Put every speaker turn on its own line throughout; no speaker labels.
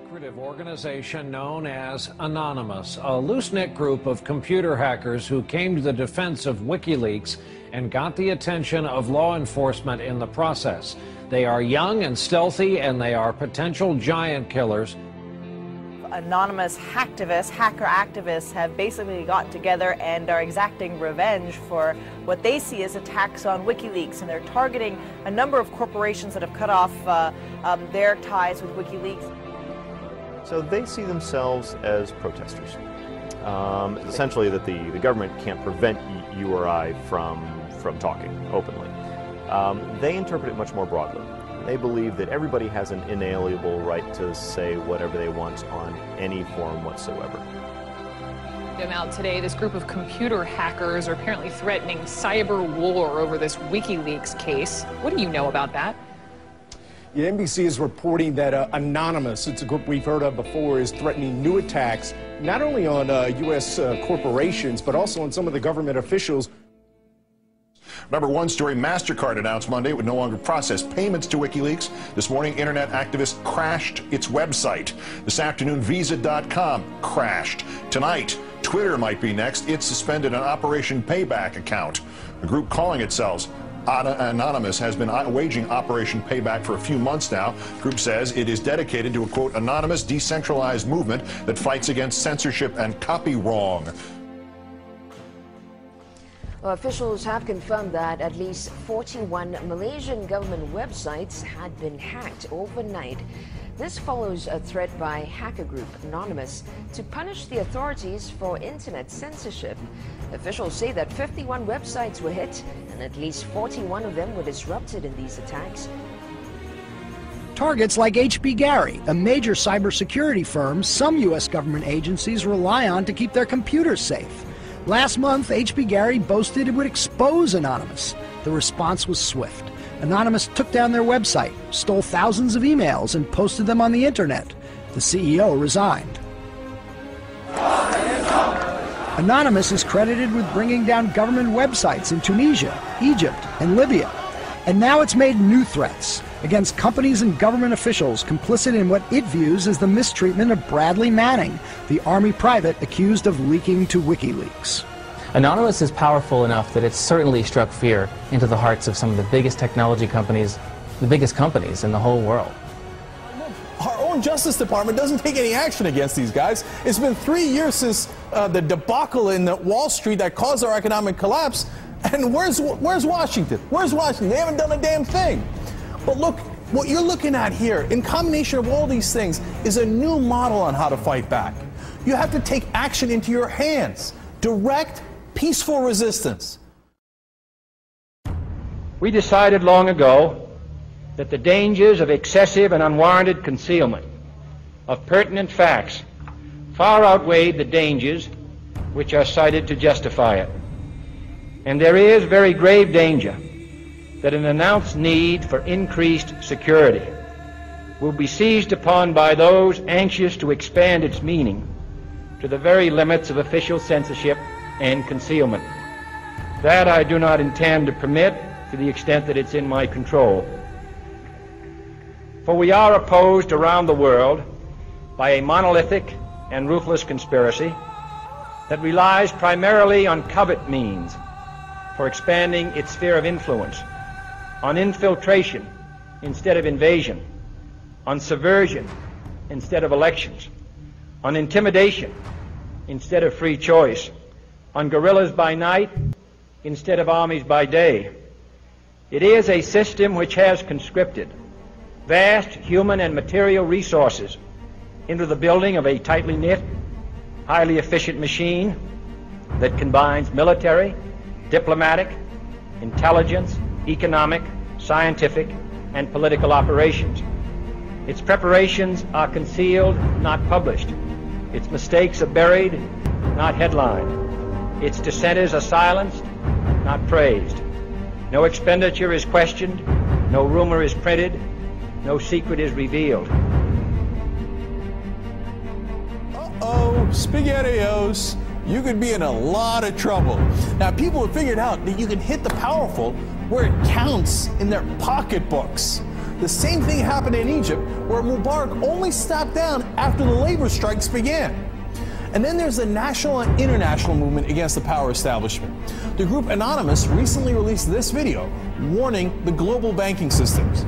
secretive organization known as Anonymous, a loose-knit group of computer hackers who came to the defense of WikiLeaks and got the attention of law enforcement in the process. They are young and stealthy, and they are potential giant killers.
Anonymous hacker activists have basically got together and are exacting revenge for what they see as attacks on WikiLeaks, and they're targeting a number of corporations that have cut off their ties with WikiLeaks.
So they see themselves as protesters. Essentially that the government can't prevent you or I from talking openly. They interpret it much more broadly. They believe that everybody has an inalienable right to say whatever they want on any forum whatsoever.
Now today, this group of computer hackers are apparently threatening cyber war over this WikiLeaks case. What do you know about that?
Yeah, NBC is reporting that Anonymous, it's a group we've heard of before, is threatening new attacks not only on U.S. corporations, but also on some of the government officials.
Number one story, MasterCard announced Monday it would no longer process payments to WikiLeaks. This morning, internet activists crashed its website. This afternoon, Visa.com crashed. Tonight, Twitter might be next. It suspended an Operation Payback account. A group calling itself Anonymous has been waging Operation Payback for a few months now. The group says it is dedicated to a, quote, anonymous, decentralized movement that fights against censorship and copy wrong.
Well, officials have confirmed that at least 41 Malaysian government websites had been hacked overnight. This follows a threat by hacker group Anonymous to punish the authorities for internet censorship. Officials say that 51 websites were hit and at least 41 of them were disrupted in these attacks.
Targets like HB Gary, a major cybersecurity firm some U.S. government agencies rely on to keep their computers safe. Last month, HB Gary boasted it would expose Anonymous. The response was swift. Anonymous took down their website, stole thousands of emails, and posted them on the internet. The CEO resigned. Anonymous is credited with bringing down government websites in Tunisia, Egypt, and Libya. And now it's made new threats against companies and government officials complicit in what it views as the mistreatment of Bradley Manning, the Army private accused of leaking to WikiLeaks.
Anonymous is powerful enough that it's certainly struck fear into the hearts of some of the biggest technology companies, the biggest companies in the whole world.
Our own Justice Department doesn't take any action against these guys. It's been 3 years since the debacle in Wall Street that caused our economic collapse. And where's Washington? Where's Washington? They haven't done a damn thing. But look, what you're looking at here, in combination of all these things, is a new model on how to fight back. You have to take action into your hands. Direct, peaceful resistance.
We decided long ago that the dangers of excessive and unwarranted concealment of pertinent facts far outweighed the dangers which are cited to justify it. And there is very grave danger that an announced need for increased security will be seized upon by those anxious to expand its meaning to the very limits of official censorship and concealment. That I do not intend to permit to the extent that it's in my control. For we are opposed around the world by a monolithic and ruthless conspiracy that relies primarily on covert means for expanding its sphere of influence, on infiltration instead of invasion, on subversion instead of elections, on intimidation instead of free choice, on guerrillas by night instead of armies by day. It is a system which has conscripted vast human and material resources into the building of a tightly knit, highly efficient machine that combines military, diplomatic, intelligence, economic, scientific, and political operations. Its preparations are concealed, not published. Its mistakes are buried, not headlined. Its dissenters are silenced, not praised. No expenditure is questioned, no rumor is printed, no secret is revealed.
Uh-oh, SpaghettiOs. You could be in a lot of trouble. Now, people have figured out that you can hit the powerful where it counts in their pocketbooks. The same thing happened in Egypt, where Mubarak only stepped down after the labor strikes began. And then there's the national and international movement against the power establishment. The group Anonymous recently released this video warning the global banking systems.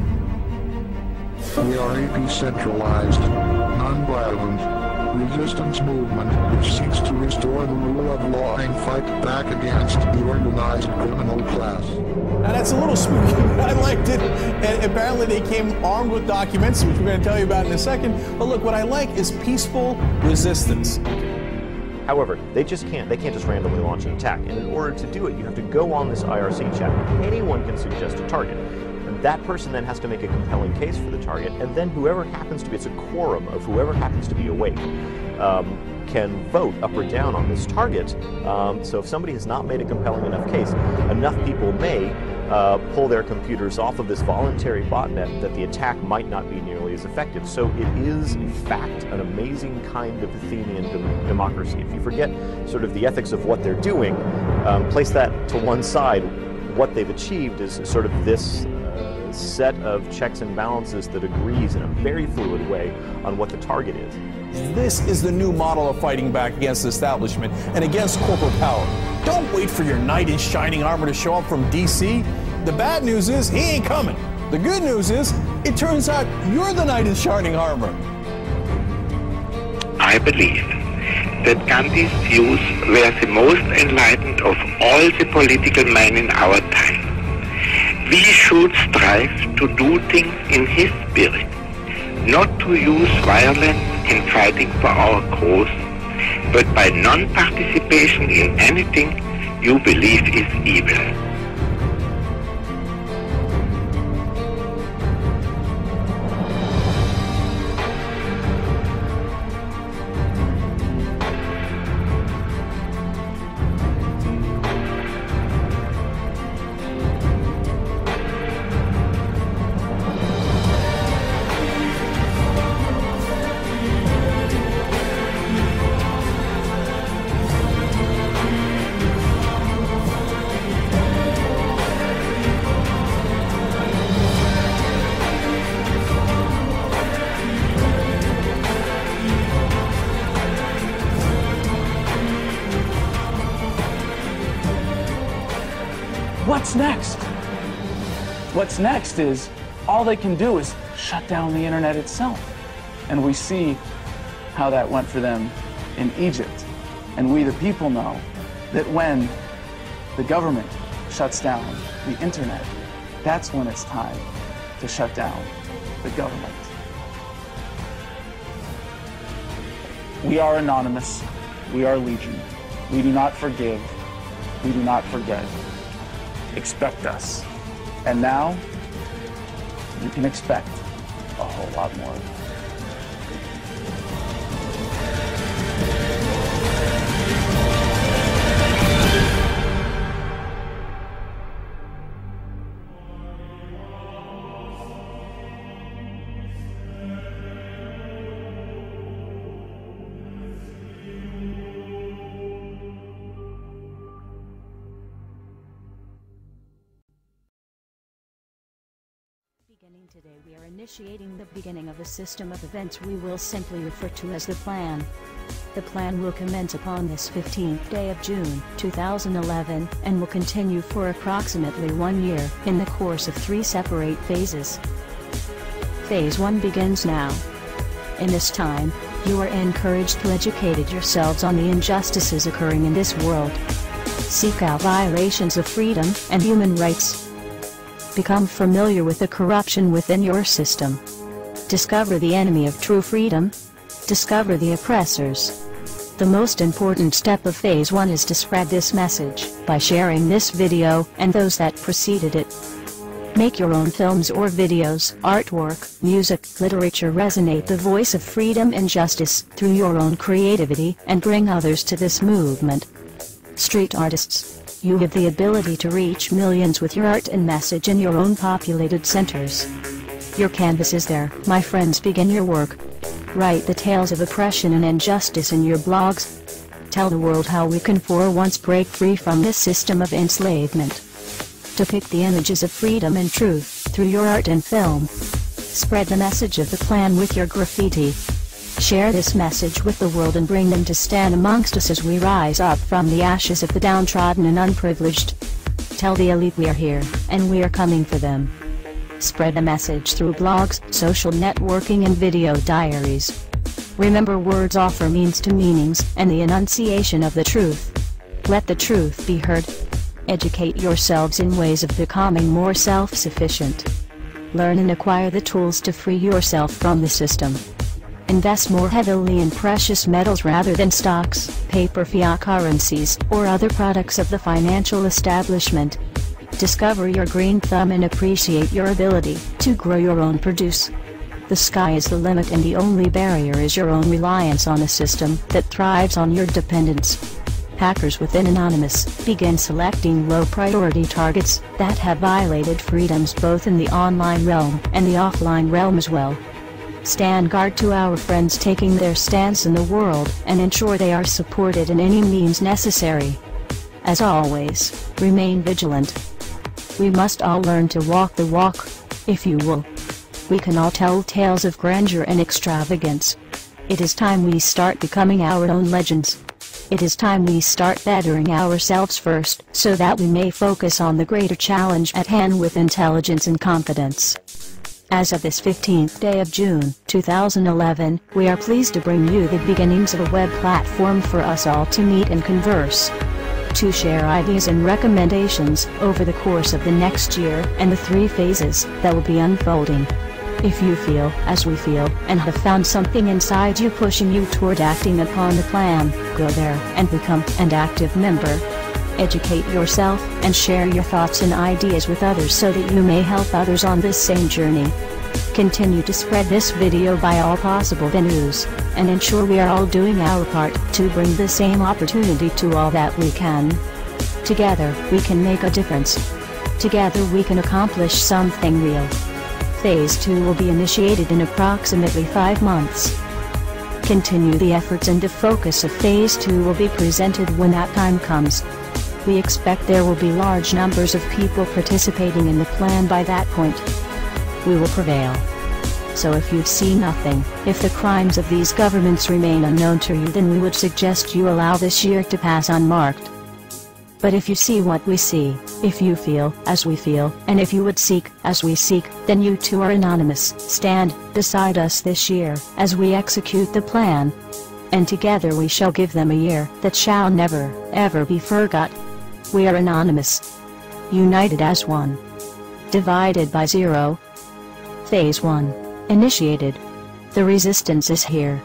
We are a decentralized, non-violent resistance movement which seeks to restore the rule of law and fight back against the organized criminal class.
Now that's a little spooky, but I liked it. And apparently they came armed with documents, which we're going to tell you about in a second. But look, what I like is peaceful resistance.
However, they can't just randomly launch an attack, and in order to do it, you have to go on this IRC chat. Anyone can suggest a target. And that person then has to make a compelling case for the target, and then whoever happens to be, it's a quorum of whoever happens to be awake, can vote up or down on this target. So if somebody has not made a compelling enough case, enough people may pull their computers off of this voluntary botnet that the attack might not be nearly as effective. So it is, in fact, an amazing kind of Athenian democracy. If you forget sort of the ethics of what they're doing, place that to one side, what they've achieved is sort of this set of checks and balances that agrees in a very fluid way on what the target is.
This is the new model of fighting back against the establishment and against corporate power. Don't wait for your knight in shining armor to show up from DC. The bad news is he ain't coming. The good news is it turns out you're the knight in shining armor.
I believe that Gandhi's views were the most enlightened of all the political men in our time. We should strive to do things in his spirit, not to use violence in fighting for our cause, but by non-participation in anything you believe is evil.
What's next? What's next is all they can do is shut down the internet itself. And we see how that went for them in Egypt. And we the people know that when the government shuts down the internet, that's when it's time to shut down the government. We are anonymous. We are legion. We do not forgive. We do not forget. Expect us. And now, you can expect a whole lot more.
Today we are initiating the beginning of a system of events we will simply refer to as the plan. The plan will commence upon this 15th day of June, 2011, and will continue for approximately 1 year, in the course of 3 separate phases. Phase 1 begins now. In this time, you are encouraged to educate yourselves on the injustices occurring in this world. Seek out violations of freedom and human rights. Become familiar with the corruption within your system. Discover the enemy of true freedom. Discover the oppressors. The most important step of Phase 1 is to spread this message by sharing this video and those that preceded it. Make your own films or videos, artwork, music, literature resonate the voice of freedom and justice through your own creativity and bring others to this movement. Street artists, you have the ability to reach millions with your art and message in your own populated centers. Your canvas is there, my friends. Begin your work. Write the tales of oppression and injustice in your blogs. Tell the world how we can for once break free from this system of enslavement. Depict the images of freedom and truth through your art and film. Spread the message of the plan with your graffiti. Share this message with the world and bring them to stand amongst us as we rise up from the ashes of the downtrodden and unprivileged. Tell the elite we are here, and we are coming for them. Spread the message through blogs, social networking and video diaries. Remember, words offer means to meanings, and the enunciation of the truth. Let the truth be heard. Educate yourselves in ways of becoming more self-sufficient. Learn and acquire the tools to free yourself from the system. Invest more heavily in precious metals rather than stocks, paper fiat currencies, or other products of the financial establishment. Discover your green thumb and appreciate your ability to grow your own produce. The sky is the limit, and the only barrier is your own reliance on a system that thrives on your dependence. Hackers within Anonymous begin selecting low-priority targets that have violated freedoms both in the online realm and the offline realm as well. Stand guard to our friends taking their stance in the world, and ensure they are supported in any means necessary. As always, remain vigilant. We must all learn to walk the walk, if you will. We can all tell tales of grandeur and extravagance. It is time we start becoming our own legends. It is time we start bettering ourselves first, so that we may focus on the greater challenge at hand with intelligence and confidence. As of this 15th day of June, 2011, we are pleased to bring you the beginnings of a web platform for us all to meet and converse. To share ideas and recommendations over the course of the next year and the 3 phases that will be unfolding. If you feel, as we feel, and have found something inside you pushing you toward acting upon the plan, go there and become an active member. Educate yourself and share your thoughts and ideas with others so that you may help others on this same journey. Continue to spread this video by all possible venues, and ensure we are all doing our part to bring the same opportunity to all that we can. Together, we can make a difference. Together we can accomplish something real. Phase 2 will be initiated in approximately 5 months. Continue the efforts, and the focus of Phase 2 will be presented when that time comes. We expect there will be large numbers of people participating in the plan by that point. We will prevail. So if you see nothing, if the crimes of these governments remain unknown to you, then we would suggest you allow this year to pass unmarked. But if you see what we see, if you feel as we feel, and if you would seek as we seek, then you too are anonymous. Stand beside us this year as we execute the plan. And together we shall give them a year that shall never, ever be forgot. We are anonymous. United as one. Divided by 0. Phase 1. Initiated. The resistance is here.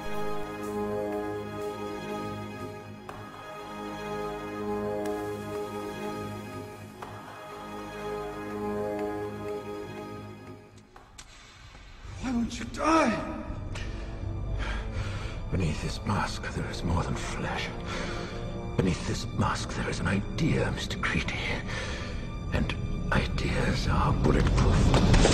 Why won't you die? Beneath this mask there is more than flesh. Beneath this mask there is an idea, Mr. Creedy. And ideas are bulletproof.